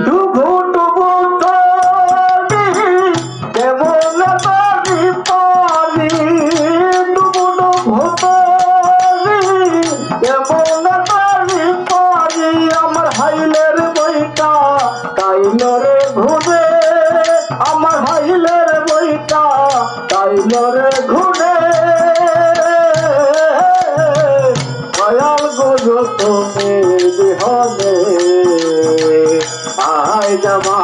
ডুবু ডুবু তরি কেমন পারি পারি, ডুবু ডুবু তরি কেমন পারি পারি, আমার হাইলের বইটা তাইল রে ঘুরে, আমার হাইলের বইটা তাইল রে ঘুরে। দয়াল গো তুমি বিহনে আয় জামা